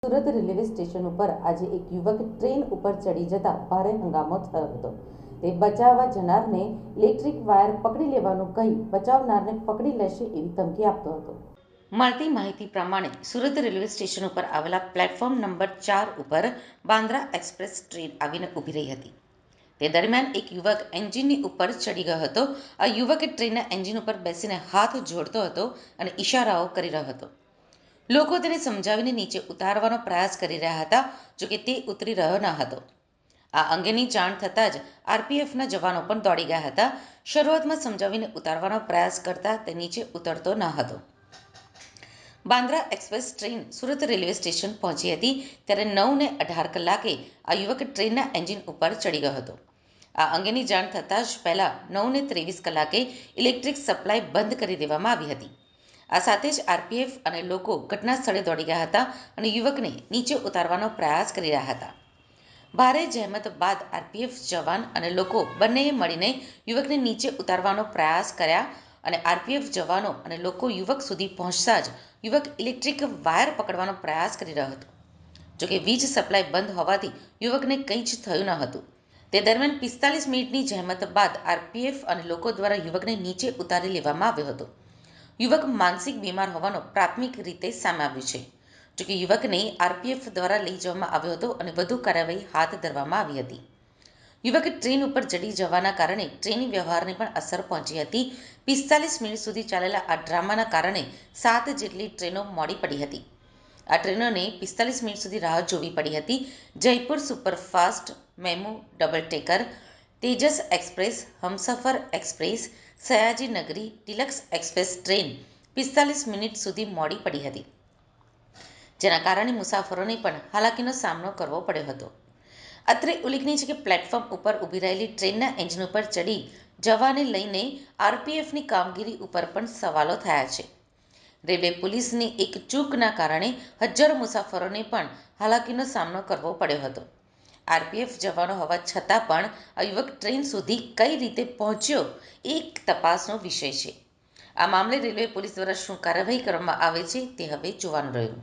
Surat railway station ઉપર આજે એક યુવક ટ્રેન ઉપર ચડી જતા ભારે હંગામો થયો હતો. તે બચાવવા જનારને ઇલેક્ટ્રિક વાયર પકડી લેવાનું કહી બચાવનારને પકડી લેશે એવી ધમકી આપતો હતો. મળતી માહિતી પ્રમાણે સુરત રેલવે સ્ટેશન ઉપર આવેલા પ્લેટફોર્મ નંબર 4 ઉપર બાંદ્રા એક્સપ્રેસ ટ્રેન આવીને ઊભી રહી હતી. તે દરમિયાન એક યુવક એન્જિનની ઉપર ચડી ગયો હતો. આ યુવક ટ્રેનના એન્જિન ઉપર બેસીને હાથ જોડતો હતો અને ઇશારાઓ કરી રહ્યો હતો. લોકો તેને સમજાવીને નીચે ઉતારવાનો પ્રયાસ કરી રહ્યા હતા, જોકે તે ઉતરી રહ્યો ન હતો. આ અંગેની જાણ થતાં જ આરપીએફના જવાનો પણ દોડી ગયા હતા. શરૂઆતમાં સમજાવીને ઉતારવાનો પ્રયાસ કરતા તે નીચે ઉતરતો ન હતો. Bandra express train Surat railway station પહોંચી હતી ત્યારે 9:18 કલાકે આ યુવક ટ્રેનના એન્જિન ઉપર ચડી ગયો હતો. આ અંગેની જાણ થતાં જ પહેલા 9:23 કલાકે ઇલેક્ટ્રિક સપ્લાય બંધ કરી દેવામાં આવી હતી. આ સાથે જ આરપીએફ અને લોકો ઘટના સ્થળે દોડી ગયા હતા અને યુવકને નીચે ઉતારવાનો પ્રયાસ કરી રહ્યા હતા. ભારે જહેમત બાદ આરપીએફ જવાન અને લોકો બંનેએ મળીને યુવકને નીચે ઉતારવાનો પ્રયાસ કર્યા અને આરપીએફ જવાનો અને લોકો યુવક સુધી પહોંચતા જ યુવક ઇલેક્ટ્રિક વાયર પકડવાનો પ્રયાસ કરી રહ્યો હતો. જોકે વીજ સપ્લાય બંધ હોવાથી યુવકને કંઈ જ થયું ન હતું. તે દરમિયાન 45 મિનિટની જહેમત બાદ આરપીએફ અને લોકો દ્વારા યુવકને નીચે ઉતારી લેવામાં આવ્યો હતો. યુવક માનસિક બીમાર હોવાનું પ્રાથમિક રીતે સામે આવ્યું છે. જોકે યુવકને આરપીએફ દ્વારા લઈ જવામાં આવ્યો હતો અને વધુ કાર્યવાહી હાથ ધરવામાં આવી હતી. યુવક ટ્રેન ઉપર ચડી જવાના કારણે ટ્રેન વ્યવહારને પણ અસર પહોંચી હતી. 45 મિનિટ સુધી ચાલેલા આ ડ્રામાના કારણે 7 જેટલી ટ્રેનો મોડી પડી હતી. આ ટ્રેનોને 45 મિનિટ સુધી રાહ જોવી પડી હતી. Jaipur superfast MEMU double decker, Tejas express, Humsafar express, Sayaji Nagari deluxe express train 45 minute સુધી મોડી પડી હતી, જેના કારણે મુસાફરોને પણ હાલાકીનો સામનો કરવો પડ્યો હતો. અત્રે ઉલ્લેખનીય છે કે પ્લેટફોર્મ ઉપર ઊભી રહેલી ટ્રેનના એન્જિન ઉપર ચડી જવાને લઈને આરપીએફની કામગીરી ઉપર પણ સવાલો થયા છે. રેલવે પોલીસની એક ચૂકના કારણે હજારો મુસાફરોને પણ હાલાકીનો સામનો કરવો પડ્યો હતો. આરપીએફ જવાનો હોવા છતાં પણ આ યુવક ટ્રેન સુધી કઈ રીતે પહોંચ્યો એ તપાસનો વિષય છે. આ મામલે રેલવે પોલીસ દ્વારા શું કાર્યવાહી કરવામાં આવે છે તે હવે જોવાનું રહ્યું.